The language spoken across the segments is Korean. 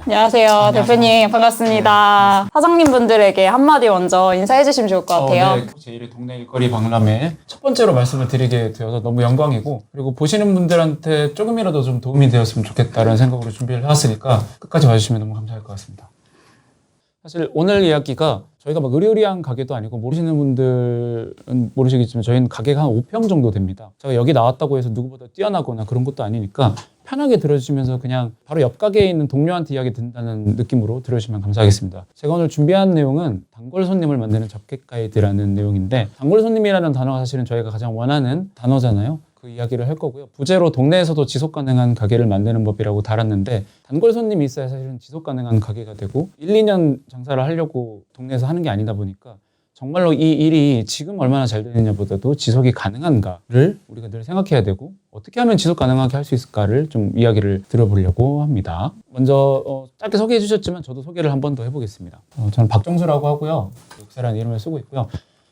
안녕하세요. 대표님 반갑습니다. 네, 사장님분들에게 한마디 먼저 인사해 주시면 좋을 것 같아요. 네. 제1회 동네 일거리 박람회 첫 번째로 말씀을 드리게 되어서 너무 영광이고, 그리고 보시는 분들한테 조금이라도 좀 도움이 되었으면 좋겠다는 생각으로 준비를 해왔으니까 끝까지 봐주시면 너무 감사할 것 같습니다. 사실 오늘 이야기가 저희가 막 의리의리한 가게도 아니고, 모르시는 분들은 모르시겠지만 저희는 가게가 한 5평 정도 됩니다. 제가 여기 나왔다고 해서 누구보다 뛰어나거나 그런 것도 아니니까 편하게 들어주시면서 그냥 바로 옆 가게에 있는 동료한테 이야기 듣는다는 느낌으로 들어주시면 감사하겠습니다. 제가 오늘 준비한 내용은 단골 손님을 만드는 접객 가이드라는 내용인데, 단골 손님이라는 단어가 사실은 저희가 가장 원하는 단어잖아요. 그 이야기를 할 거고요. 부제로 동네에서도 지속 가능한 가게를 만드는 법이라고 달았는데, 단골 손님이 있어야 사실은 지속 가능한 가게가 되고 1, 2년 장사를 하려고 동네에서 하는 게 아니다 보니까 정말로 이 일이 지금 얼마나 잘 되느냐보다도 지속이 가능한가를 우리가 늘 생각해야 되고, 어떻게 하면 지속 가능하게 할 수 있을까를 좀 이야기를 들어보려고 합니다. 먼저 짧게 소개해 주셨지만 저도 소개를 한 번 더 해보겠습니다. 저는 박정수라고 하고요. 육사라는 이름을 쓰고 있고요.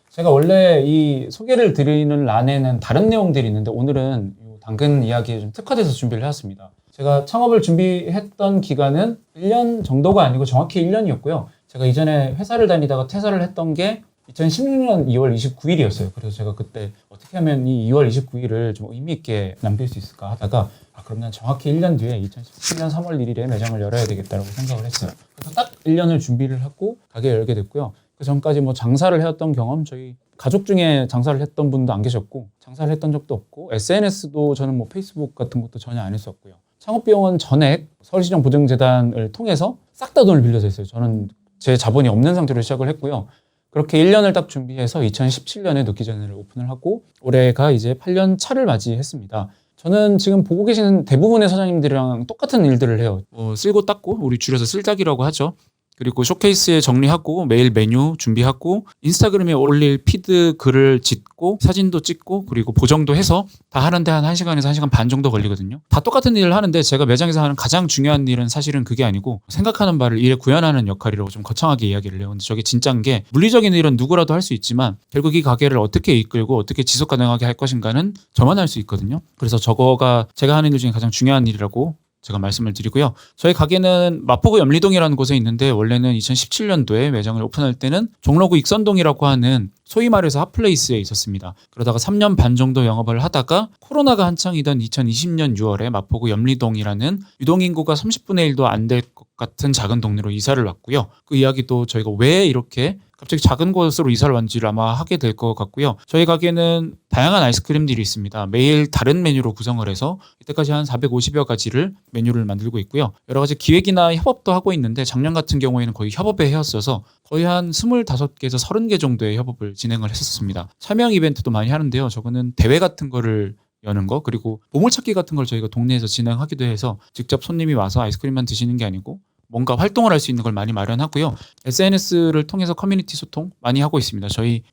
제가 원래 이 소개를 드리는 란에는 다른 내용들이 있는데, 오늘은 이 당근 이야기에 좀 특화돼서 준비를 해왔습니다. 제가 창업을 준비했던 기간은 1년 정도가 아니고 정확히 1년이었고요. 제가 이전에 회사를 다니다가 퇴사를 했던 게 2016년 2월 29일이었어요. 그래서 제가 그때 어떻게 하면 이 2월 29일을 좀 의미 있게 남길 수 있을까 하다가, 그럼 난 정확히 1년 뒤에 2017년 3월 1일에 매장을 열어야 되겠다고 생각을 했어요. 그래서 딱 1년을 준비를 하고 가게를 열게 됐고요. 그 전까지 뭐 장사를 해왔던 경험, 저희 가족 중에 장사를 했던 분도 안 계셨고, 장사를 했던 적도 없고, SNS도 저는 뭐 페이스북 같은 것도 전혀 안 했었고요. 창업비용은 전액 서울시정 보증재단을 통해서 싹 다 돈을 빌려서 했어요. 저는 제 자본이 없는 상태로 시작을 했고요. 그렇게 1년을 딱 준비해서 2017년에 노키즈를 오픈을 하고, 올해가 이제 8년 차를 맞이했습니다. 저는 지금 보고 계시는 대부분의 사장님들이랑 똑같은 일들을 해요. 쓸고 닦고, 우리 줄여서 쓸짝이라고 하죠. 그리고 쇼케이스에 정리하고, 매일 메뉴 준비하고, 인스타그램에 올릴 피드 글을 짓고, 사진도 찍고, 그리고 보정도 해서 다 하는데 한 1시간에서 1시간 반 정도 걸리거든요. 다 똑같은 일을 하는데, 제가 매장에서 하는 가장 중요한 일은 사실은 그게 아니고 생각하는 바를 일에 구현하는 역할이라고 좀 거창하게 이야기를 해요. 근데 저게 진짜인 게, 물리적인 일은 누구라도 할 수 있지만 결국 이 가게를 어떻게 이끌고 어떻게 지속 가능하게 할 것인가는 저만 할 수 있거든요. 그래서 저거가 제가 하는 일 중에 가장 중요한 일이라고 제가 말씀을 드리고요. 저희 가게는 마포구 염리동이라는 곳에 있는데, 원래는 2017년도에 매장을 오픈할 때는 종로구 익선동이라고 하는 소위 말해서 핫플레이스에 있었습니다. 그러다가 3년 반 정도 영업을 하다가 코로나가 한창이던 2020년 6월에 마포구 염리동이라는 유동인구가 30분의 1도 안 될 것 같은 작은 동네로 이사를 왔고요. 그 이야기도 저희가 왜 이렇게 갑자기 작은 곳으로 이사를 왔는지를 아마 하게 될 것 같고요. 저희 가게는 다양한 아이스크림들이 있습니다. 매일 다른 메뉴로 구성을 해서 이때까지 한 450여 가지를 메뉴를 만들고 있고요. 여러 가지 기획이나 협업도 하고 있는데, 작년 같은 경우에는 거의 협업의 해였어서 거의 한 25개에서 30개 정도의 협업을 진행을 했었습니다. 참여 이벤트도 많이 하는데요. 저거는 대회 같은 거를 여는 거, 그리고 보물찾기 같은 걸 저희가 동네에서 진행하기도 해서 직접 손님이 와서 아이스크림만 드시는 게 아니고 뭔가 활동을 할 수 있는 걸 많이 마련하고요. SNS를 통해서 커뮤니티 소통 많이 하고 있습니다. 저희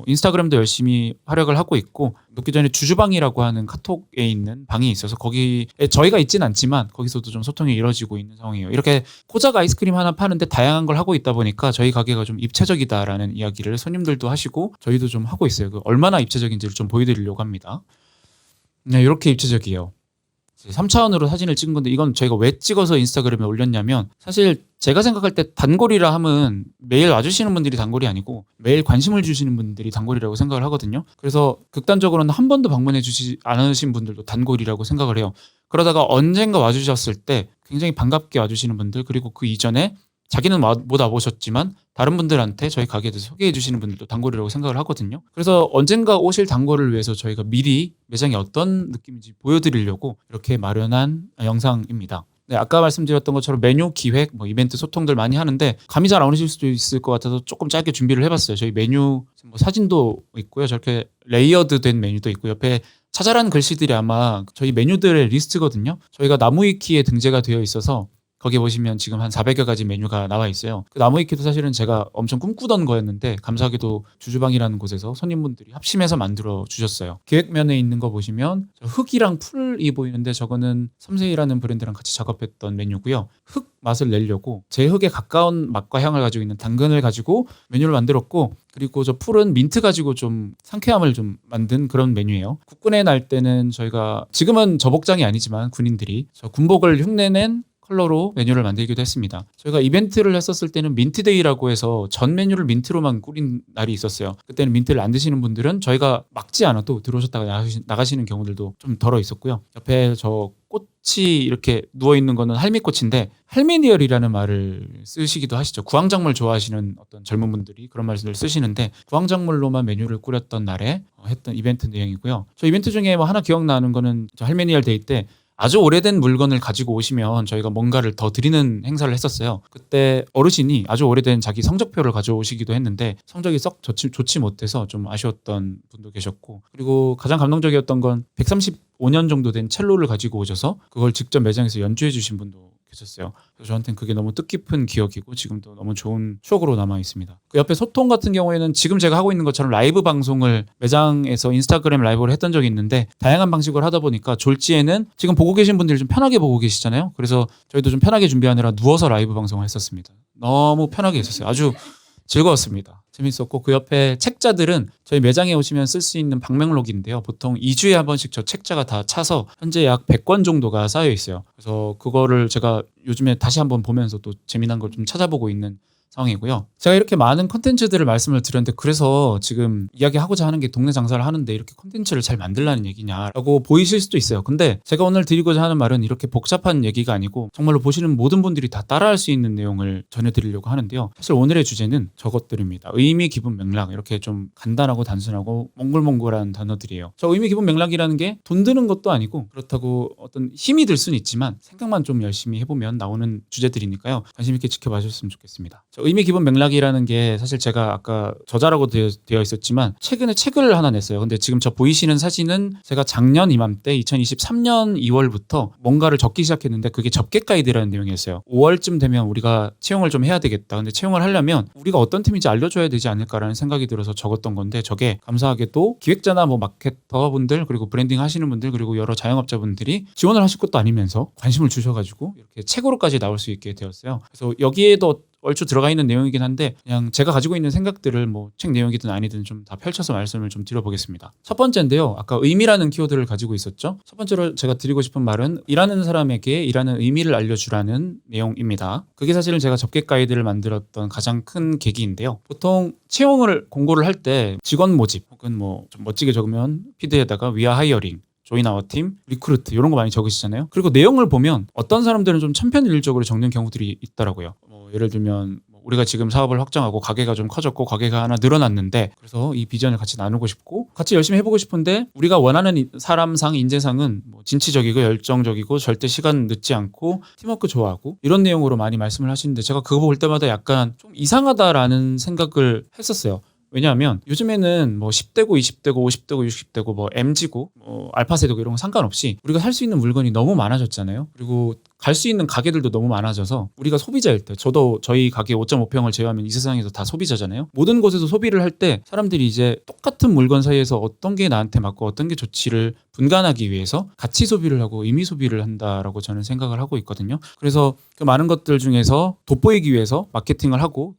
인스타그램도 열심히 활약을 하고 있고, 녹기 전에 주주방이라고 하는 카톡에 있는 방이 있어서 거기에 저희가 있진 않지만 거기서도 좀 소통이 이루어지고 있는 상황이에요. 이렇게 코작 아이스크림 하나 파는데 다양한 걸 하고 있다 보니까 저희 가게가 좀 입체적이다라는 이야기를 손님들도 하시고 저희도 좀 하고 있어요. 얼마나 입체적인지를 좀 보여드리려고 합니다. 네, 이렇게 입체적이에요. 3차원으로 사진을 찍은 건데, 이건 저희가 왜 찍어서 인스타그램에 올렸냐면, 사실 제가 생각할 때 단골이라 하면 매일 와주시는 분들이 단골이 아니고 매일 관심을 주시는 분들이 단골이라고 생각을 하거든요. 그래서 극단적으로는 한 번도 방문해 주시지 않으신 분들도 단골이라고 생각을 해요. 그러다가 언젠가 와주셨을 때 굉장히 반갑게 와주시는 분들, 그리고 그 이전에 자기는 못 와보셨지만 다른 분들한테 저희 가게에 대해서 소개해 주시는 분들도 단골이라고 생각을 하거든요. 그래서 언젠가 오실 단골을 위해서 저희가 미리 매장이 어떤 느낌인지 보여드리려고 이렇게 마련한 영상입니다. 네, 아까 말씀드렸던 것처럼 메뉴 기획, 이벤트 소통들 많이 하는데 감이 잘 안 오실 수도 있을 것 같아서 조금 짧게 준비를 해봤어요. 저희 메뉴 사진도 있고요. 저렇게 레이어드된 메뉴도 있고, 옆에 찾아라는 글씨들이 아마 저희 메뉴들의 리스트거든요. 저희가 나무위키에 등재가 되어 있어서 거기 보시면 지금 한 400여 가지 메뉴가 나와 있어요. 그 나무위키도 사실은 제가 엄청 꿈꾸던 거였는데, 감사하게도 주주방이라는 곳에서 손님분들이 합심해서 만들어 주셨어요. 기획면에 있는 거 보시면 흙이랑 풀이 보이는데, 저거는 섬세이라는 브랜드랑 같이 작업했던 메뉴고요. 흙 맛을 내려고 제 흙에 가까운 맛과 향을 가지고 있는 당근을 가지고 메뉴를 만들었고, 그리고 저 풀은 민트 가지고 좀 상쾌함을 좀 만든 그런 메뉴예요. 국군의 날 때는 저희가, 지금은 저복장이 아니지만 군인들이 저 군복을 흉내낸 컬러로 메뉴를 만들기도 했습니다. 저희가 이벤트를 했었을 때는 민트데이라고 해서 전 메뉴를 민트로만 꾸린 날이 있었어요. 그때는 민트를 안 드시는 분들은 저희가 막지 않아도 들어오셨다가 나가시는 경우들도 좀 덜어 있었고요. 옆에 저 꽃이 이렇게 누워있는 거는 할미꽃인데 할메니얼이라는 말을 쓰시기도 하시죠. 구황작물 좋아하시는 어떤 젊은 분들이 그런 말을 쓰시는데 구황작물로만 메뉴를 꾸렸던 날에 했던 이벤트 내용이고요. 저 이벤트 중에 뭐 하나 기억나는 거는 저 할메니얼 데이 때 아주 오래된 물건을 가지고 오시면 저희가 뭔가를 더 드리는 행사를 했었어요. 그때 어르신이 아주 오래된 자기 성적표를 가져오시기도 했는데 성적이 썩 좋지 못해서 좀 아쉬웠던 분도 계셨고, 그리고 가장 감동적이었던 건 135년 정도 된 첼로를 가지고 오셔서 그걸 직접 매장에서 연주해 주신 분도 계셨어요. 그래서 저한테는 그게 너무 뜻깊은 기억이고 지금도 너무 좋은 추억으로 남아 있습니다. 그 옆에 소통 같은 경우에는 지금 제가 하고 있는 것처럼 라이브 방송을 매장에서 인스타그램 라이브를 했던 적이 있는데 다양한 방식으로 하다 보니까 졸지에는 지금 보고 계신 분들이 좀 편하게 보고 계시잖아요. 그래서 저희도 좀 편하게 준비하느라 누워서 라이브 방송을 했었습니다. 너무 편하게 했었어요. 아주 즐거웠습니다. 재밌었고, 그 옆에 책자들은 저희 매장에 오시면 쓸 수 있는 방명록인데요. 보통 2주에 한 번씩 저 책자가 다 차서 현재 약 100권 정도가 쌓여 있어요. 그래서 그거를 제가 요즘에 다시 한번 보면서 또 재미난 걸 좀 찾아보고 있는 상황이고요. 제가 이렇게 많은 콘텐츠들을 말씀을 드렸는데 그래서 지금 이야기하고자 하는 게 동네 장사를 하는데 이렇게 콘텐츠를 잘 만들라는 얘기냐라고 보이실 수도 있어요. 근데 제가 오늘 드리고자 하는 말은 이렇게 복잡한 얘기가 아니고 정말로 보시는 모든 분들이 다 따라할 수 있는 내용을 전해드리려고 하는데요. 사실 오늘의 주제는 저것들입니다. 의미, 기분, 맥락, 이렇게 좀 간단하고 단순하고 몽글몽글한 단어들이에요. 저 의미, 기분, 맥락이라는 게 돈 드는 것도 아니고 그렇다고 어떤 힘이 들 수는 있지만 생각만 좀 열심히 해보면 나오는 주제들이니까요. 관심 있게 지켜봐 주셨으면 좋겠습니다. 의미, 기본, 맥락이라는 게 사실 제가 아까 저자라고 되어 있었지만 최근에 책을 하나 냈어요. 근데 지금 저 보이시는 사진은 제가 작년 이맘때 2023년 2월부터 뭔가를 적기 시작했는데 그게 접객 가이드라는 내용이었어요. 5월쯤 되면 우리가 채용을 좀 해야 되겠다. 근데 채용을 하려면 우리가 어떤 팀인지 알려줘야 되지 않을까라는 생각이 들어서 적었던 건데 저게 감사하게도 기획자나 뭐 마케터분들 그리고 브랜딩 하시는 분들 그리고 여러 자영업자분들이 지원을 하실 것도 아니면서 관심을 주셔가지고 이렇게 책으로까지 나올 수 있게 되었어요. 그래서 여기에도 얼추 들어가 있는 내용이긴 한데 그냥 제가 가지고 있는 생각들을 뭐 책 내용이든 아니든 좀 다 펼쳐서 말씀을 좀 드려보겠습니다. 첫 번째인데요. 아까 의미라는 키워드를 가지고 있었죠. 첫 번째로 제가 드리고 싶은 말은 일하는 사람에게 일하는 의미를 알려주라는 내용입니다. 그게 사실은 제가 접객 가이드를 만들었던 가장 큰 계기인데요. 보통 채용을 공고를 할 때 직원 모집 혹은 뭐 좀 멋지게 적으면 피드에다가 We are hiring, 조인 아워 팀, 리크루트 이런 거 많이 적으시잖아요. 그리고 내용을 보면 어떤 사람들은 좀 천편일률적으로 적는 경우들이 있더라고요. 예를 들면 우리가 지금 사업을 확장하고 가게가 좀 커졌고 가게가 하나 늘어났는데 그래서 이 비전을 같이 나누고 싶고 같이 열심히 해보고 싶은데 우리가 원하는 사람상 인재상은 뭐 진취적이고 열정적이고 절대 시간 늦지 않고 팀워크 좋아하고 이런 내용으로 많이 말씀을 하시는데 제가 그거 볼 때마다 약간 좀 이상하다라는 생각을 했었어요. 왜냐하면 요즘에는 뭐 10대고 20대고 50대고 60대고 뭐 MZ고 뭐 알파 세대고 이런 거 상관없이 우리가 살 수 있는 물건이 너무 많아졌잖아요. 그리고 갈 수 있는 가게들도 너무 많아져서 우리가 소비자일 때 저도 저희 가게 5.5평을 제외하면 이 세상에서 다 소비자잖아요. 모든 곳에서 소비를 할 때 사람들이 이제 똑같은 물건 사이에서 어떤 게 나한테 맞고 어떤 게 좋지를 분간하기 위해서 가치 소비를 하고 의미 소비를 한다라고 저는 생각을 하고 있거든요. 그래서 그 많은 것들 중에서 돋보이기 위해서 마케팅을 하고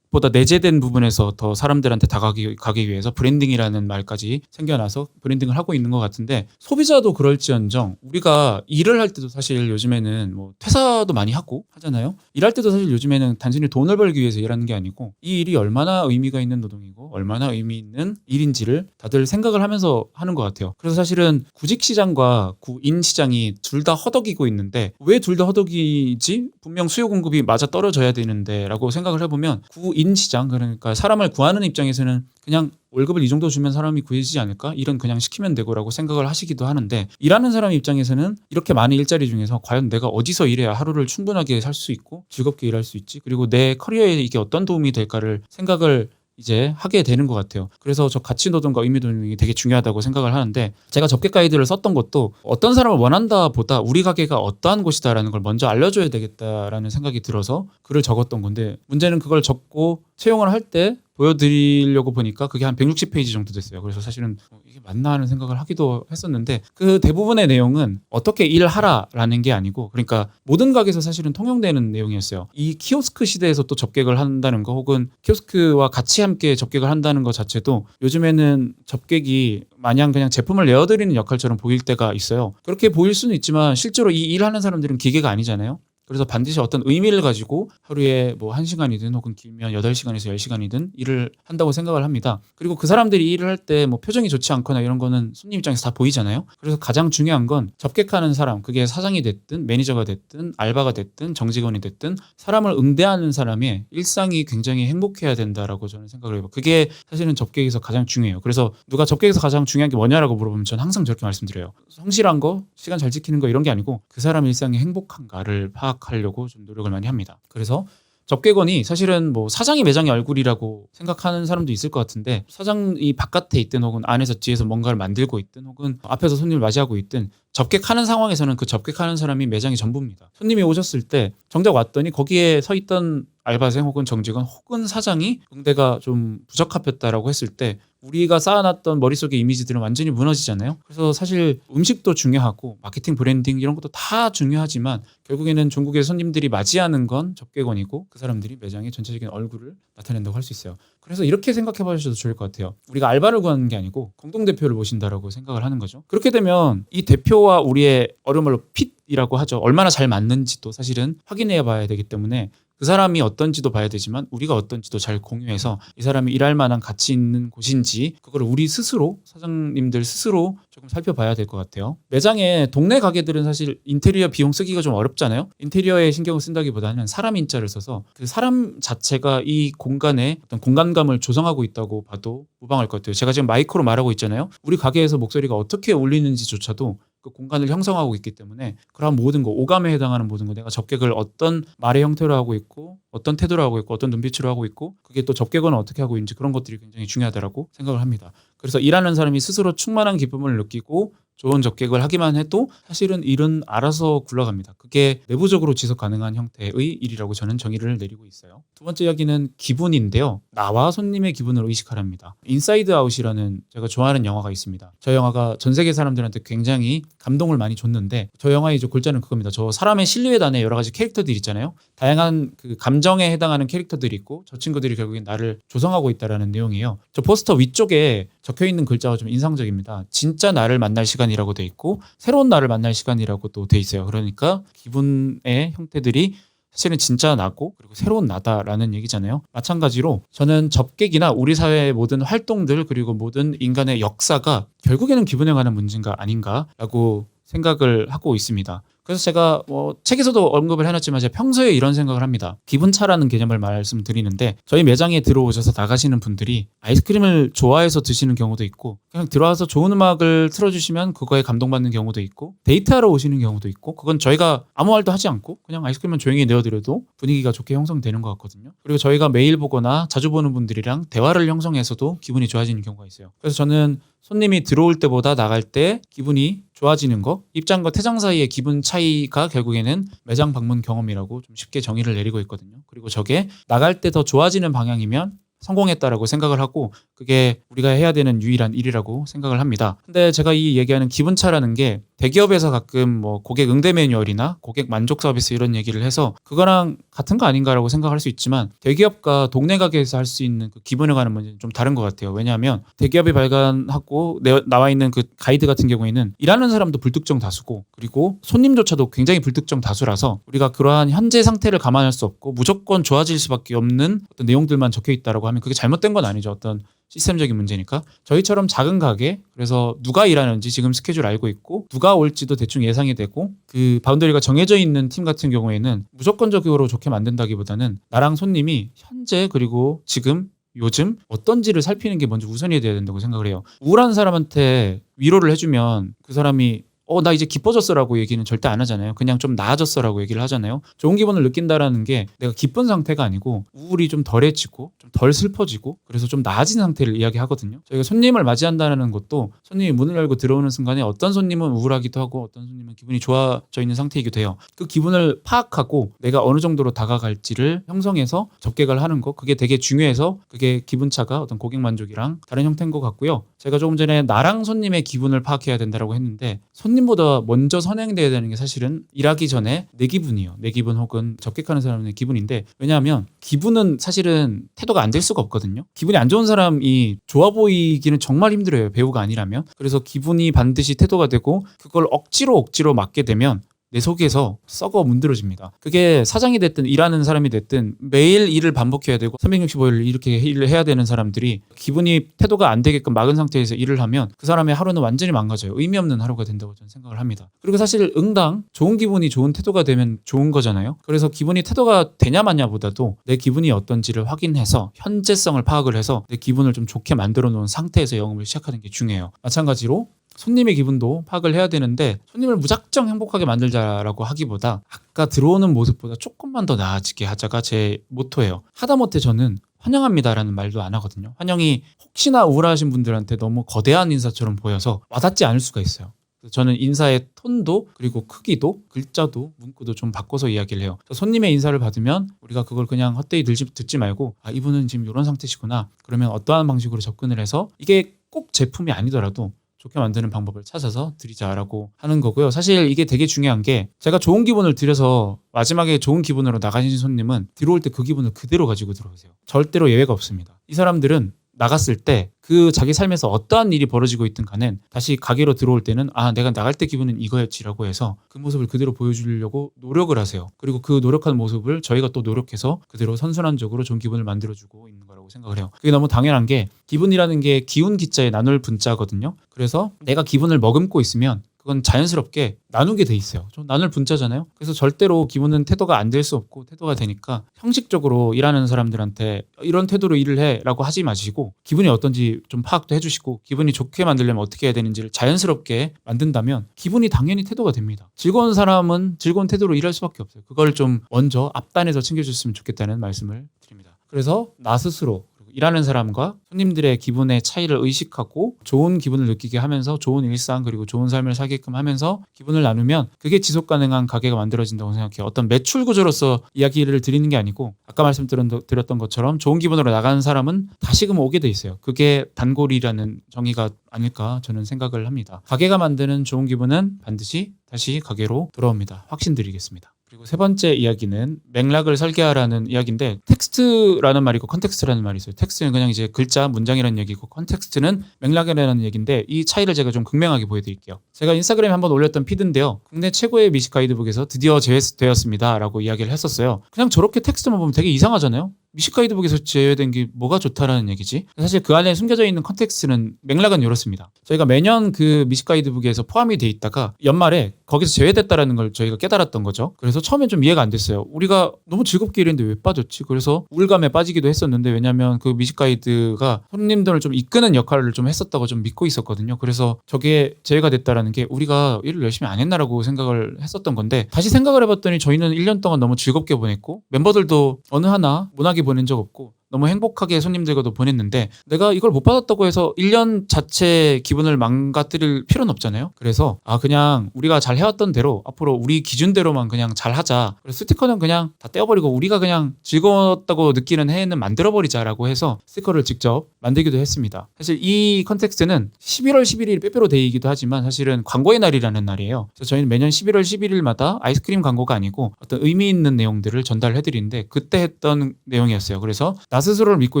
보다 내재된 부분에서 더 사람들한테 가기 위해서 브랜딩이라는 말까지 생겨나서 브랜딩을 하고 있는 것 같은데 소비자도 그럴지언정 우리가 일을 할 때도 사실 요즘에는 뭐 퇴사도 많이 하고 하잖아요. 일할 때도 사실 요즘에는 단순히 돈을 벌기 위해서 일하는 게 아니고 이 일이 얼마나 의미가 있는 노동이고 얼마나 의미 있는 일인지를 다들 생각을 하면서 하는 것 같아요. 그래서 사실은 구직시장과 구인시장이 둘 다 허덕이고 있는데 왜 둘 다 허덕이지? 분명 수요 공급이 맞아 떨어져야 되는데 라고 생각을 해보면 인시장 그러니까 사람을 구하는 입장에서는 그냥 월급을 이 정도 주면 사람이 구해지지 않을까? 일은 그냥 시키면 되고라고 생각을 하시기도 하는데 일하는 사람 입장에서는 이렇게 많은 일자리 중에서 과연 내가 어디서 일해야 하루를 충분하게 살 수 있고 즐겁게 일할 수 있지? 그리고 내 커리어에 이게 어떤 도움이 될까를 생각을 이제 하게 되는 것 같아요. 그래서 저 가치 노동과 의미 노동이 되게 중요하다고 생각을 하는데 제가 접객 가이드를 썼던 것도 어떤 사람을 원한다 보다 우리 가게가 어떠한 곳이다라는 걸 먼저 알려줘야 되겠다라는 생각이 들어서 글을 적었던 건데 문제는 그걸 적고 채용을 할 때 보여드리려고 보니까 그게 한 160페이지 정도 됐어요. 그래서 사실은 이게 맞나 하는 생각을 하기도 했었는데 그 대부분의 내용은 어떻게 일하라라는 게 아니고 그러니까 모든 가게에서 사실은 통용되는 내용이었어요. 이 키오스크 시대에서 또 접객을 한다는 거 혹은 키오스크와 같이 함께 접객을 한다는 것 자체도 요즘에는 접객이 마냥 그냥 제품을 내어드리는 역할처럼 보일 때가 있어요. 그렇게 보일 수는 있지만 실제로 이 일하는 사람들은 기계가 아니잖아요. 그래서 반드시 어떤 의미를 가지고 하루에 뭐 1시간이든 혹은 길면 8시간에서 10시간이든 일을 한다고 생각을 합니다. 그리고 그 사람들이 일을 할 때 뭐 표정이 좋지 않거나 이런 거는 손님 입장에서 다 보이잖아요. 그래서 가장 중요한 건 접객하는 사람, 그게 사장이 됐든 매니저가 됐든 알바가 됐든 정직원이 됐든 사람을 응대하는 사람의 일상이 굉장히 행복해야 된다라고 저는 생각을 해요. 그게 사실은 접객에서 가장 중요해요. 그래서 누가 접객에서 가장 중요한 게 뭐냐라고 물어보면 저는 항상 저렇게 말씀드려요. 성실한 거, 시간 잘 지키는 거 이런 게 아니고 그 사람 일상이 행복한가를 파악하려고 좀 노력을 많이 합니다. 그래서 접객원이 사실은 뭐 사장이 매장의 얼굴이라고 생각하는 사람도 있을 것 같은데 사장이 바깥에 있든 혹은 안에서 뒤에서 뭔가를 만들고 있든 혹은 앞에서 손님을 맞이하고 있든 접객하는 상황에서는 그 접객하는 사람이 매장의 전부입니다. 손님이 오셨을 때 정작 왔더니 거기에 서 있던 알바생 혹은 정직원 혹은 사장이 응대가 좀 부적합했다라고 했을 때 우리가 쌓아놨던 머릿속의 이미지들은 완전히 무너지잖아요. 그래서 사실 음식도 중요하고 마케팅 브랜딩 이런 것도 다 중요하지만 결국에는 중국의 손님들이 맞이하는 건 접객원이고 그 사람들이 매장의 전체적인 얼굴을 나타낸다고 할 수 있어요. 그래서 이렇게 생각해 봐주셔도 좋을 것 같아요. 우리가 알바를 구하는 게 아니고 공동대표를 모신다라고 생각을 하는 거죠. 그렇게 되면 이 대표와 우리의 어려운 말로 핏이라고 하죠. 얼마나 잘 맞는지도 사실은 확인해 봐야 되기 때문에 그 사람이 어떤지도 봐야 되지만 우리가 어떤지도 잘 공유해서 이 사람이 일할 만한 가치 있는 곳인지 그걸 우리 스스로 사장님들 스스로 조금 살펴봐야 될 것 같아요. 매장에 동네 가게들은 사실 인테리어 비용 쓰기가 좀 어렵잖아요. 인테리어에 신경을 쓴다기보다는 사람 인자를 써서 그 사람 자체가 이 공간에 어떤 공간감을 조성하고 있다고 봐도 무방할 것 같아요. 제가 지금 마이크로 말하고 있잖아요. 우리 가게에서 목소리가 어떻게 울리는지조차도 그 공간을 형성하고 있기 때문에 그런 모든 거 오감에 해당하는 모든 거 내가 접객을 어떤 말의 형태로 하고 있고 어떤 태도로 하고 있고 어떤 눈빛으로 하고 있고 그게 또 접객은 어떻게 하고 있는지 그런 것들이 굉장히 중요하다고 생각을 합니다. 그래서 일하는 사람이 스스로 충만한 기쁨을 느끼고 좋은 접객을 하기만 해도 사실은 일은 알아서 굴러갑니다. 그게 내부적으로 지속 가능한 형태의 일이라고 저는 정의를 내리고 있어요. 두 번째 이야기는 기분인데요. 나와 손님의 기분을 의식하랍니다. 인사이드 아웃이라는 제가 좋아하는 영화가 있습니다. 저 영화가 전 세계 사람들한테 굉장히 감동을 많이 줬는데 저 영화의 이제 골자는 그겁니다. 저 사람의 실루엣 안에 여러 가지 캐릭터들이 있잖아요. 다양한 그 감정에 해당하는 캐릭터들이 있고 저 친구들이 결국엔 나를 조성하고 있다라는 내용이에요. 저 포스터 위쪽에 적혀 있는 글자가 좀 인상적입니다. 진짜 나를 만날 시간이라고 돼 있고 새로운 나를 만날 시간이라고 또 돼 있어요. 그러니까 기분의 형태들이 사실은 진짜 나고 그리고 새로운 나다라는 얘기잖아요. 마찬가지로 저는 접객이나 우리 사회의 모든 활동들 그리고 모든 인간의 역사가 결국에는 기분에 관한 문제인가 아닌가라고 생각을 하고 있습니다. 그래서 제가 책에서도 언급을 해놨지만 제가 평소에 이런 생각을 합니다. 기분차라는 개념을 말씀드리는데 저희 매장에 들어오셔서 나가시는 분들이 아이스크림을 좋아해서 드시는 경우도 있고 그냥 들어와서 좋은 음악을 틀어주시면 그거에 감동받는 경우도 있고 데이트하러 오시는 경우도 있고 그건 저희가 아무 말도 하지 않고 그냥 아이스크림만 조용히 내어드려도 분위기가 좋게 형성되는 것 같거든요. 그리고 저희가 매일 보거나 자주 보는 분들이랑 대화를 형성해서도 기분이 좋아지는 경우가 있어요. 그래서 저는 손님이 들어올 때보다 나갈 때 기분이 좋아지는 거, 입장과 퇴장 사이의 기분 차이가 결국에는 매장 방문 경험이라고 좀 쉽게 정의를 내리고 있거든요. 그리고 저게 나갈 때 더 좋아지는 방향이면 성공했다라고 생각을 하고 그게 우리가 해야 되는 유일한 일이라고 생각을 합니다. 근데 제가 이 얘기하는 기분차라는 게 대기업에서 가끔 뭐 고객 응대 매뉴얼이나 고객 만족 서비스 이런 얘기를 해서 그거랑 같은 거 아닌가라고 생각할 수 있지만 대기업과 동네 가게에서 할 수 있는 그 기분에 관한 문제는 좀 다른 것 같아요. 왜냐하면 대기업이 발간하고 나와 있는 그 가이드 같은 경우에는 일하는 사람도 불특정 다수고 그리고 손님조차도 굉장히 불특정 다수라서 우리가 그러한 현재 상태를 감안할 수 없고 무조건 좋아질 수밖에 없는 어떤 내용들만 적혀 있다라고 하면 그게 잘못된 건 아니죠. 어떤 시스템적인 문제니까. 저희처럼 작은 가게 그래서 누가 일하는지 지금 스케줄 알고 있고 누가 올지도 대충 예상이 되고 그 바운더리가 정해져 있는 팀 같은 경우에는 무조건적으로 좋게 만든다기보다는 나랑 손님이 현재 그리고 지금 요즘 어떤지를 살피는 게 먼저 우선이 돼야 된다고 생각을 해요. 우울한 사람한테 위로를 해주면 그 사람이 나 이제 기뻐졌어라고 얘기는 절대 안 하잖아요. 그냥 좀 나아졌어라고 얘기를 하잖아요. 좋은 기분을 느낀다라는 게 내가 기쁜 상태가 아니고 우울이 좀 덜해지고 좀 덜 슬퍼지고 그래서 좀 나아진 상태를 이야기하거든요. 저희가 손님을 맞이한다는 것도 손님이 문을 열고 들어오는 순간에 어떤 손님은 우울하기도 하고 어떤 손님은 기분이 좋아져 있는 상태이기도 해요. 그 기분을 파악하고 내가 어느 정도로 다가갈지를 형성해서 접객을 하는 거 그게 되게 중요해서 그게 기분차가 어떤 고객 만족이랑 다른 형태인 것 같고요. 제가 조금 전에 나랑 손님의 기분을 파악해야 된다고 했는데 손님보다 먼저 선행돼야 되는 게 사실은 일하기 전에 내 기분이에요. 내 기분 혹은 접객하는 사람의 기분인데 왜냐하면 기분은 사실은 태도가 안 될 수가 없거든요. 기분이 안 좋은 사람이 좋아 보이기는 정말 힘들어요. 배우가 아니라면. 그래서 기분이 반드시 태도가 되고 그걸 억지로 맡게 되면 내 속에서 썩어 문드러집니다. 그게 사장이 됐든 일하는 사람이 됐든 매일 일을 반복해야 되고 365일 이렇게 일을 해야 되는 사람들이 기분이 태도가 안 되게끔 막은 상태에서 일을 하면 그 사람의 하루는 완전히 망가져요. 의미 없는 하루가 된다고 저는 생각을 합니다. 그리고 사실 응당 좋은 기분이 좋은 태도가 되면 좋은 거잖아요. 그래서 기분이 태도가 되냐 마냐보다도 내 기분이 어떤지를 확인해서 현재성을 파악을 해서 내 기분을 좀 좋게 만들어 놓은 상태에서 영업을 시작하는 게 중요해요. 마찬가지로 손님의 기분도 파악을 해야 되는데 손님을 무작정 행복하게 만들자라고 하기보다 아까 들어오는 모습보다 조금만 더 나아지게 하자가 제 모토예요. 하다못해 저는 환영합니다라는 말도 안 하거든요. 환영이 혹시나 우울하신 분들한테 너무 거대한 인사처럼 보여서 와닿지 않을 수가 있어요. 저는 인사의 톤도 그리고 크기도 글자도 문구도 좀 바꿔서 이야기를 해요. 손님의 인사를 받으면 우리가 그걸 그냥 헛되이 듣지 말고 아 이분은 지금 이런 상태시구나. 그러면 어떠한 방식으로 접근을 해서 이게 꼭 제품이 아니더라도 좋게 만드는 방법을 찾아서 드리자라고 하는 거고요. 사실 이게 되게 중요한 게 제가 좋은 기분을 드려서 마지막에 좋은 기분으로 나가신 손님은 들어올 때 그 기분을 그대로 가지고 들어오세요. 절대로 예외가 없습니다. 이 사람들은 나갔을 때 그 자기 삶에서 어떠한 일이 벌어지고 있든 간에 다시 가게로 들어올 때는 아 내가 나갈 때 기분은 이거였지라고 해서 그 모습을 그대로 보여주려고 노력을 하세요. 그리고 그 노력한 모습을 저희가 또 노력해서 그대로 선순환적으로 좋은 기분을 만들어주고 있는 거라고 생각을 해요. 그게 너무 당연한 게 기분이라는 게 기운 기자에 나눌 분자거든요. 그래서 내가 기분을 머금고 있으면 그건 자연스럽게 나누게 돼 있어요. 좀 나눌 분자잖아요. 그래서 절대로 기분은 태도가 안 될 수 없고 태도가 되니까 형식적으로 일하는 사람들한테 이런 태도로 일을 해라고 하지 마시고 기분이 어떤지 좀 파악도 해주시고 기분이 좋게 만들려면 어떻게 해야 되는지를 자연스럽게 만든다면 기분이 당연히 태도가 됩니다. 즐거운 사람은 즐거운 태도로 일할 수밖에 없어요. 그걸 좀 먼저 앞단에서 챙겨줬으면 좋겠다는 말씀을 드립니다. 그래서 나 스스로 일하는 사람과 손님들의 기분의 차이를 의식하고 좋은 기분을 느끼게 하면서 좋은 일상 그리고 좋은 삶을 살게끔 하면서 기분을 나누면 그게 지속 가능한 가게가 만들어진다고 생각해요. 어떤 매출 구조로서 이야기를 드리는 게 아니고 아까 말씀드렸던 것처럼 좋은 기분으로 나가는 사람은 다시금 오게 돼 있어요. 그게 단골이라는 정의가 아닐까 저는 생각을 합니다. 가게가 만드는 좋은 기분은 반드시 다시 가게로 돌아옵니다. 확신드리겠습니다. 그리고 세 번째 이야기는 맥락을 설계하라는 이야기인데 텍스트라는 말이 있고 컨텍스트라는 말이 있어요. 텍스트는 그냥 이제 글자, 문장이라는 얘기고 컨텍스트는 맥락이라는 얘기인데 이 차이를 제가 좀 극명하게 보여드릴게요. 제가 인스타그램에 한번 올렸던 피드인데요. 국내 최고의 미식 가이드북에서 드디어 제외되었습니다 라고 이야기를 했었어요. 그냥 저렇게 텍스트만 보면 되게 이상하잖아요. 미식 가이드북에서 제외된 게 뭐가 좋다라는 얘기지? 사실 그 안에 숨겨져 있는 컨텍스트는 맥락은 이렇습니다. 저희가 매년 그 미식 가이드북에서 포함이 돼 있다가 연말에 거기서 제외됐다라는 걸 저희가 깨달았던 거죠. 그래서 처음엔 좀 이해가 안 됐어요. 우리가 너무 즐겁게 일했는데 왜 빠졌지? 그래서 우울감에 빠지기도 했었는데 왜냐면 그 미식 가이드가 손님들을 좀 이끄는 역할을 좀 했었다고 좀 믿고 있었거든요. 그래서 저게 제외가 됐다라는 게 우리가 일을 열심히 안 했나라고 생각을 했었던 건데 다시 생각을 해봤더니 저희는 1년 동안 너무 즐겁게 보냈고 멤버들도 어느 하나 문학이 보낸 적 없고 너무 행복하게 손님들과도 보냈는데 내가 이걸 못 받았다고 해서 1년 자체 기분을 망가뜨릴 필요는 없잖아요. 그래서 그냥 우리가 잘 해왔던 대로 앞으로 우리 기준대로만 그냥 잘 하자. 그래서 스티커는 그냥 다 떼어버리고 우리가 그냥 즐거웠다고 느끼는 해에는 만들어버리자라고 해서 스티커를 직접 만들기도 했습니다. 사실 이 컨텍스트는 11월 11일 빼빼로 데이이기도 하지만 사실은 광고의 날이라는 날이에요. 그래서 저희는 매년 11월 11일마다 아이스크림 광고가 아니고 어떤 의미 있는 내용들을 전달해드리는데 그때 했던 내용이었어요. 그래서 나 스스로를 믿고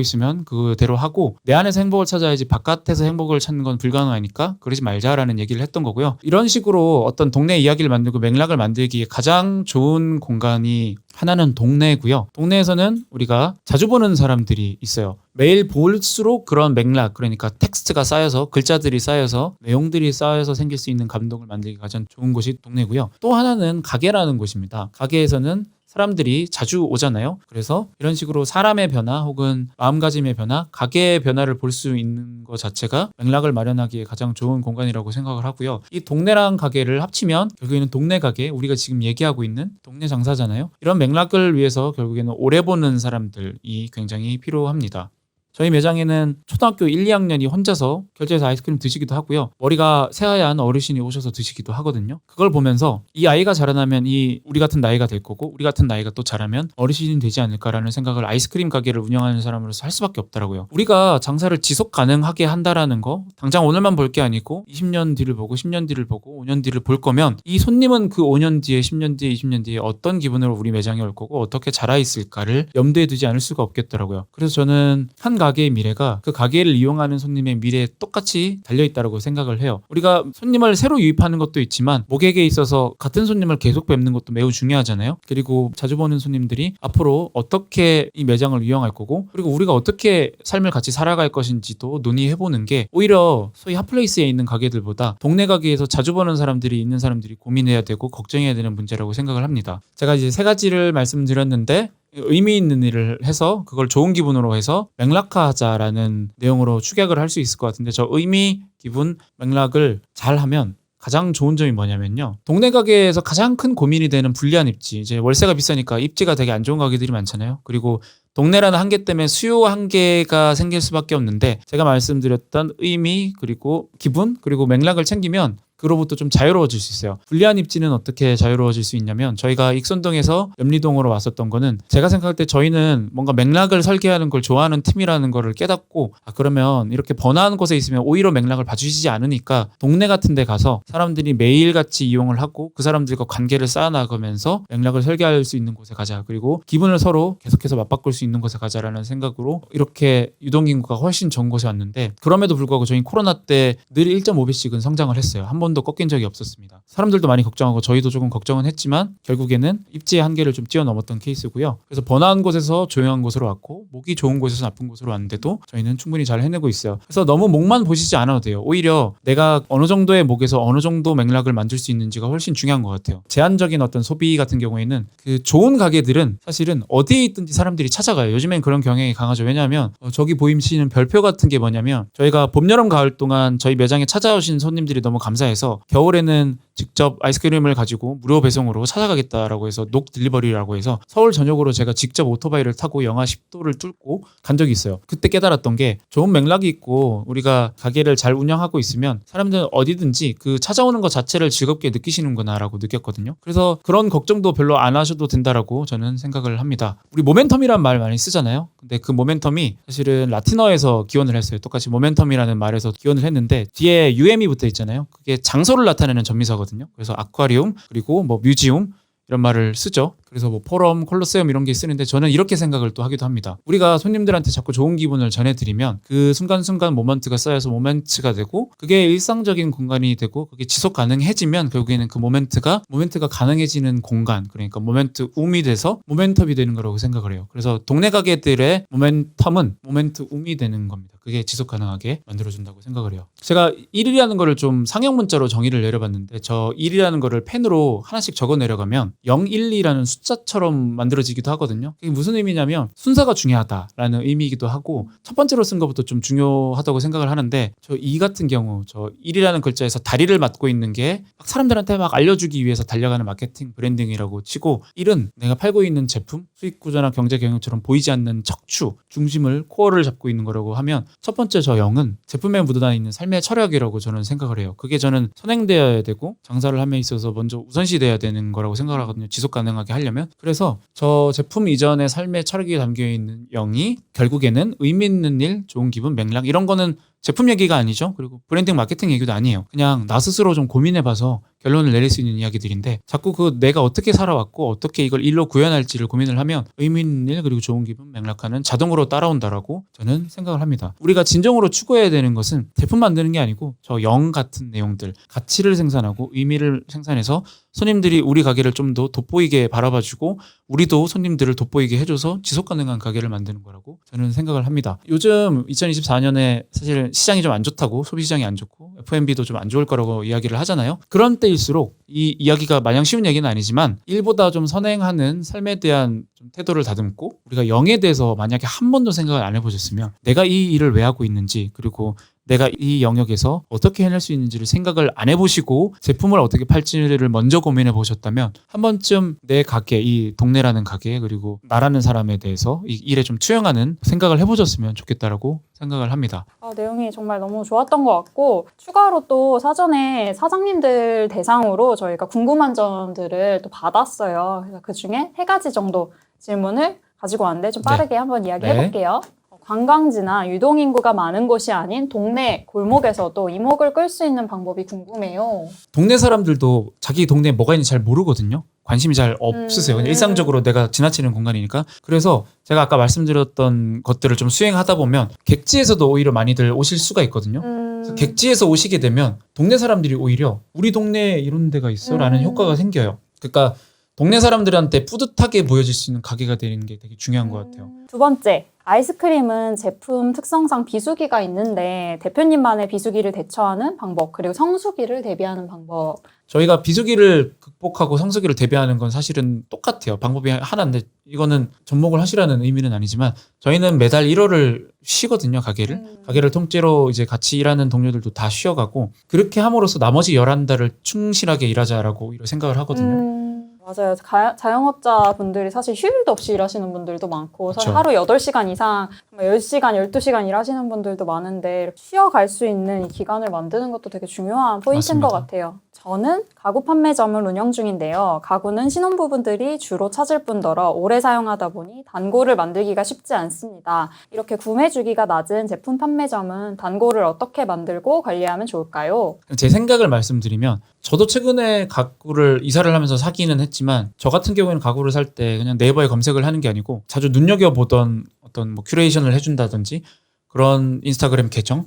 있으면 그대로 하고 내 안에서 행복을 찾아야지 바깥에서 행복을 찾는 건 불가능하니까 그러지 말자라는 얘기를 했던 거고요. 이런 식으로 어떤 동네 이야기를 만들고 맥락을 만들기에 가장 좋은 공간이 하나는 동네고요. 동네에서는 우리가 자주 보는 사람들이 있어요. 매일 볼수록 그런 맥락, 그러니까 텍스트가 쌓여서 글자들이 쌓여서 내용들이 쌓여서 생길 수 있는 감동을 만들기 가장 좋은 곳이 동네고요. 또 하나는 가게라는 곳입니다. 가게에서는 사람들이 자주 오잖아요. 그래서 이런 식으로 사람의 변화 혹은 마음가짐의 변화, 가게의 변화를 볼 수 있는 것 자체가 맥락을 마련하기에 가장 좋은 공간이라고 생각을 하고요. 이 동네랑 가게를 합치면 결국에는 동네 가게, 우리가 지금 얘기하고 있는 동네 장사잖아요. 이런 맥락을 위해서 결국에는 오래 보는 사람들이 굉장히 필요합니다. 저희 매장에는 초등학교 1, 2학년이 혼자서 결제해서 아이스크림 드시기도 하고요. 머리가 새하얀 어르신이 오셔서 드시기도 하거든요. 그걸 보면서 이 아이가 자라나면 우리 같은 나이가 될 거고 우리 같은 나이가 또 자라면 어르신이 되지 않을까라는 생각을 아이스크림 가게를 운영하는 사람으로서 할 수밖에 없더라고요. 우리가 장사를 지속 가능하게 한다라는 거 당장 오늘만 볼 게 아니고 20년 뒤를 보고 10년 뒤를 보고 5년 뒤를 볼 거면 이 손님은 그 5년 뒤에 10년 뒤에 20년 뒤에 어떤 기분으로 우리 매장에 올 거고 어떻게 자라 있을까를 염두에 두지 않을 수가 없겠더라고요. 그래서 저는 한 가게의 미래가 그 가게를 이용하는 손님의 미래에 똑같이 달려있다고 생각을 해요. 우리가 손님을 새로 유입하는 것도 있지만 모객에 있어서 같은 손님을 계속 뵙는 것도 매우 중요하잖아요. 그리고 자주 보는 손님들이 앞으로 어떻게 이 매장을 이용할 거고 그리고 우리가 어떻게 삶을 같이 살아갈 것인지도 논의해보는 게 오히려 소위 핫플레이스에 있는 가게들보다 동네 가게에서 자주 보는 사람들이 있는 사람들이 고민해야 되고 걱정해야 되는 문제라고 생각을 합니다. 제가 이제 세 가지를 말씀드렸는데 의미 있는 일을 해서 그걸 좋은 기분으로 해서 맥락화하자라는 내용으로 축약을 할 수 있을 것 같은데 저 의미, 기분, 맥락을 잘 하면 가장 좋은 점이 뭐냐면요. 동네 가게에서 가장 큰 고민이 되는 불리한 입지. 이제 월세가 비싸니까 입지가 되게 안 좋은 가게들이 많잖아요. 그리고 동네라는 한계 때문에 수요 한계가 생길 수밖에 없는데 제가 말씀드렸던 의미 그리고 기분 그리고 맥락을 챙기면 그로부터 좀 자유로워질 수 있어요. 불리한 입지는 어떻게 자유로워질 수 있냐면 저희가 익선동에서 염리동으로 왔었던 거는 제가 생각할 때 저희는 뭔가 맥락을 설계하는 걸 좋아하는 팀이라는 거를 깨닫고 그러면 이렇게 번화한 곳에 있으면 오히려 맥락을 봐주시지 않으니까 동네 같은 데 가서 사람들이 매일같이 이용을 하고 그 사람들과 관계를 쌓아나가면서 맥락을 설계할 수 있는 곳에 가자. 그리고 기분을 서로 계속해서 맞바꿀 수 있는 곳에 가자라는 생각으로 이렇게 유동인구가 훨씬 적은 곳에 왔는데 그럼에도 불구하고 저희 코로나 때 늘 1.5배씩은 성장을 했어요. 한 번도 꺾인 적이 없었습니다. 사람들도 많이 걱정하고 저희도 조금 걱정은 했지만 결국에는 입지의 한계를 좀 뛰어넘었던 케이스고요. 그래서 번화한 곳에서 조용한 곳으로 왔고 목이 좋은 곳에서 나쁜 곳으로 왔는데도 저희는 충분히 잘 해내고 있어요. 그래서 너무 목만 보시지 않아도 돼요. 오히려 내가 어느 정도의 목에서 어느 정도 맥락을 만들 수 있는지가 훨씬 중요한 것 같아요. 제한적인 어떤 소비 같은 경우에는 그 좋은 가게들은 사실은 어디에 있든지 사람들이 찾아가요. 요즘엔 그런 경향이 강하죠. 왜냐하면 저기 보이시는 별표 같은 게 뭐냐면 저희가 봄, 여름, 가을 동안 저희 매장에 찾아오신 손님들이 너무 감사해서 겨울에는 직접 아이스크림을 가지고 무료 배송으로 찾아가겠다라고 해서 녹 딜리버리라고 해서 서울 전역으로 제가 직접 오토바이를 타고 영하 10도를 뚫고 간 적이 있어요. 그때 깨달았던 게 좋은 맥락이 있고 우리가 가게를 잘 운영하고 있으면 사람들은 어디든지 그 찾아오는 것 자체를 즐겁게 느끼시는구나라고 느꼈거든요. 그래서 그런 걱정도 별로 안 하셔도 된다라고 저는 생각을 합니다. 우리 모멘텀이란 말 많이 쓰잖아요. 근데 그 모멘텀이 사실은 라틴어에서 기원을 했어요. 똑같이 모멘텀이라는 말에서 기원을 했는데 뒤에 UM이 붙어 있잖아요. 그게 장소를 나타내는 전미사거든요. 그래서 아쿠아리움 그리고 뭐 뮤지엄 이런 말을 쓰죠. 그래서 뭐 포럼, 콜로세움 이런 게 쓰는데 저는 이렇게 생각을 또 하기도 합니다. 우리가 손님들한테 자꾸 좋은 기분을 전해드리면 그 순간순간 모먼트가 쌓여서 모멘트가 되고 그게 일상적인 공간이 되고 그게 지속 가능해지면 결국에는 그 모멘트가 가능해지는 공간 그러니까 모멘트 움이 돼서 모멘텀이 되는 거라고 생각을 해요. 그래서 동네 가게들의 모멘텀은 모멘트 움이 되는 겁니다. 그게 지속 가능하게 만들어준다고 생각을 해요. 제가 1이라는 거를 좀 상형 문자로 정의를 내려봤는데 저 1이라는 거를 펜으로 하나씩 적어 내려가면 0, 1, 2라는 숫자처럼 만들어지기도 하거든요. 그게 무슨 의미냐면 순서가 중요하다라는 의미이기도 하고 첫 번째로 쓴 것부터 좀 중요하다고 생각을 하는데 저 2 같은 경우 저 1이라는 글자에서 다리를 맡고 있는 게 막 사람들한테 막 알려주기 위해서 달려가는 마케팅 브랜딩이라고 치고 1은 내가 팔고 있는 제품 수익 구조나 경제 경영처럼 보이지 않는 척추 중심을 코어를 잡고 있는 거라고 하면 첫 번째 저 0은 제품에 묻어나 있는 삶의 철학이라고 저는 생각을 해요. 그게 저는 선행되어야 되고 장사를 함에 있어서 먼저 우선시돼야 되는 거라고 생각을 하거든요. 지속 가능하게 하려면. 그래서 저 제품 이전의 삶의 철학이 담겨있는 0이 결국에는 의미 있는 일, 좋은 기분, 맥락 이런 거는 제품 얘기가 아니죠. 그리고 브랜딩 마케팅 얘기도 아니에요. 그냥 나 스스로 좀 고민해봐서 결론을 내릴 수 있는 이야기들인데 자꾸 그 내가 어떻게 살아왔고 어떻게 이걸 일로 구현할지를 고민을 하면 의미 있는 일 그리고 좋은 기분 맥락하는 자동으로 따라온다라고 저는 생각을 합니다. 우리가 진정으로 추구해야 되는 것은 제품 만드는 게 아니고 저 영 같은 내용들 가치를 생산하고 의미를 생산해서 손님들이 우리 가게를 좀 더 돋보이게 바라봐주고 우리도 손님들을 돋보이게 해줘서 지속 가능한 가게를 만드는 거라고 저는 생각을 합니다. 요즘 2024년에 사실 시장이 좀 안 좋다고 소비 시장이 안 좋고 F&B도 좀 안 좋을 거라고 이야기를 하잖아요. 그런 때일수록 이 이야기가 마냥 쉬운 얘기는 아니지만 일보다 좀 선행하는 삶에 대한 좀 태도를 다듬고 우리가 영에 대해서 만약에 한 번도 생각을 안 해보셨으면 내가 이 일을 왜 하고 있는지 그리고 내가 이 영역에서 어떻게 해낼 수 있는지를 생각을 안 해보시고 제품을 어떻게 팔지를 먼저 고민해 보셨다면 한 번쯤 내 가게, 이 동네라는 가게 그리고 나라는 사람에 대해서 이 일에 좀 투영하는 생각을 해보셨으면 좋겠다라고 생각을 합니다. 내용이 정말 너무 좋았던 것 같고 추가로 또 사전에 사장님들 대상으로 저희가 궁금한 점들을 또 받았어요. 그래서 그중에 3가지 정도 질문을 가지고 왔는데 좀 빠르게 한번 이야기해 볼게요. 관광지나 유동인구가 많은 곳이 아닌 동네 골목에서도 이목을 끌 수 있는 방법이 궁금해요. 동네 사람들도 자기 동네에 뭐가 있는지 잘 모르거든요. 관심이 잘 없으세요. 그냥 일상적으로 내가 지나치는 공간이니까. 그래서 제가 아까 말씀드렸던 것들을 좀 수행하다 보면 객지에서도 오히려 많이들 오실 수가 있거든요. 그래서 객지에서 오시게 되면 동네 사람들이 오히려 우리 동네에 이런 데가 있어? 라는 효과가 생겨요. 그러니까 동네 사람들한테 뿌듯하게 보여질 수 있는 가게가 되는 게 되게 중요한 것 같아요. 두 번째, 아이스크림은 제품 특성상 비수기가 있는데 대표님만의 비수기를 대처하는 방법, 그리고 성수기를 대비하는 방법. 저희가 비수기를 극복하고 성수기를 대비하는 건 사실은 똑같아요. 방법이 하나인데 이거는 접목을 하시라는 의미는 아니지만 저희는 매달 1월을 쉬거든요, 가게를. 가게를 통째로 이제 같이 일하는 동료들도 다 쉬어가고 그렇게 함으로써 나머지 11달을 충실하게 일하자라고 생각을 하거든요. 맞아요. 자영업자 분들이 사실 휴일도 없이 일하시는 분들도 많고 사실 그쵸. 하루 8시간 이상 10시간, 12시간 일하시는 분들도 많은데 쉬어갈 수 있는 이 기간을 만드는 것도 되게 중요한 포인트인 맞습니다. 것 같아요. 저는 가구 판매점을 운영 중인데요. 가구는 신혼부부들이 주로 찾을 뿐더러 오래 사용하다 보니 단골을 만들기가 쉽지 않습니다. 이렇게 구매 주기가 낮은 제품 판매점은 단골을 어떻게 만들고 관리하면 좋을까요? 제 생각을 말씀드리면 저도 최근에 가구를 이사를 하면서 사기는 했지만 저 같은 경우에는 가구를 살 때 그냥 네이버에 검색을 하는 게 아니고 자주 눈여겨보던 어떤 뭐 큐레이션을 해준다든지 그런 인스타그램 계정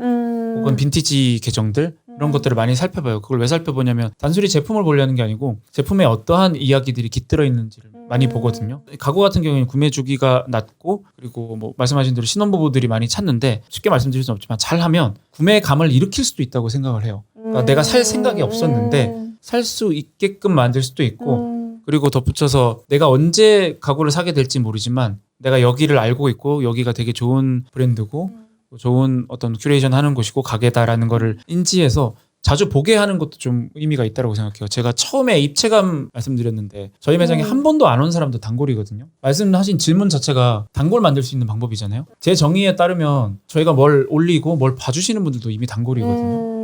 혹은 빈티지 계정들 이런 것들을 많이 살펴봐요. 그걸 왜 살펴보냐면 단순히 제품을 보려는 게 아니고 제품에 어떠한 이야기들이 깃들어 있는지를 많이 보거든요. 가구 같은 경우에는 구매 주기가 낮고 그리고 뭐 말씀하신 대로 신혼부부들이 많이 찾는데 쉽게 말씀드릴 수는 없지만 잘하면 구매감을 일으킬 수도 있다고 생각을 해요. 그러니까 내가 살 생각이 없었는데 살 수 있게끔 만들 수도 있고 그리고 덧붙여서 내가 언제 가구를 사게 될지 모르지만 내가 여기를 알고 있고 여기가 되게 좋은 브랜드고 좋은 어떤 큐레이션 하는 곳이고 가게다라는 거를 인지해서 자주 보게 하는 것도 좀 의미가 있다고 생각해요. 제가 처음에 입체감 말씀드렸는데 저희 매장에 한 번도 안 온 사람도 단골이거든요. 말씀하신 질문 자체가 단골 만들 수 있는 방법이잖아요. 제 정의에 따르면 저희가 뭘 올리고 뭘 봐주시는 분들도 이미 단골이거든요.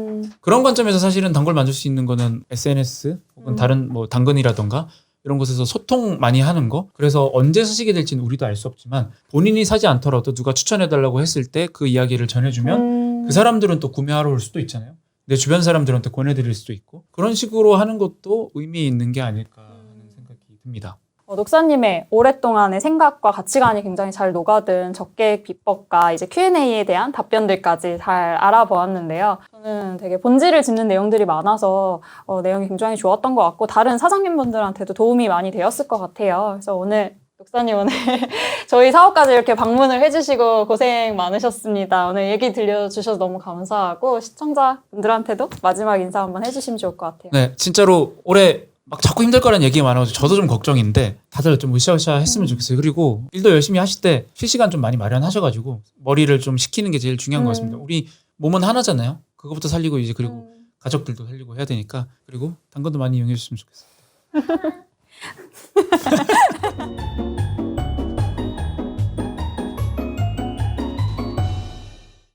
그런 관점에서 사실은 단골 만들 수 있는 거는 SNS 혹은 다른 뭐 당근이라던가 이런 곳에서 소통 많이 하는 거. 그래서 언제 사시게 될지는 우리도 알 수 없지만 본인이 사지 않더라도 누가 추천해달라고 했을 때 그 이야기를 전해주면 그 사람들은 또 구매하러 올 수도 있잖아요. 내 주변 사람들한테 권해드릴 수도 있고 그런 식으로 하는 것도 의미 있는 게 아닐까 하는 생각이 듭니다. 녹사님의 오랫동안의 생각과 가치관이 굉장히 잘 녹아든 적객 비법과 이제 Q&A에 대한 답변들까지 잘 알아보았는데요. 저는 되게 본질을 짚는 내용들이 많아서 내용이 굉장히 좋았던 것 같고 다른 사장님분들한테도 도움이 많이 되었을 것 같아요. 그래서 오늘 녹사님 오늘 저희 사업까지 이렇게 방문을 해주시고 고생 많으셨습니다. 오늘 얘기 들려주셔서 너무 감사하고 시청자분들한테도 마지막 인사 한번 해주시면 좋을 것 같아요. 네, 진짜로 올해 막 자꾸 힘들 거라는 얘기가 많아서 저도 좀 걱정인데 다들 좀 으쌰으쌰 했으면 좋겠어요. 그리고 일도 열심히 하실 때 쉴 시간 좀 많이 마련하셔가지고 머리를 좀 식히는 게 제일 중요한 것 같습니다. 우리 몸은 하나잖아요. 그거부터 살리고 이제 그리고 가족들도 살리고 해야 되니까 그리고 당근도 많이 이용해 주셨으면 좋겠어요.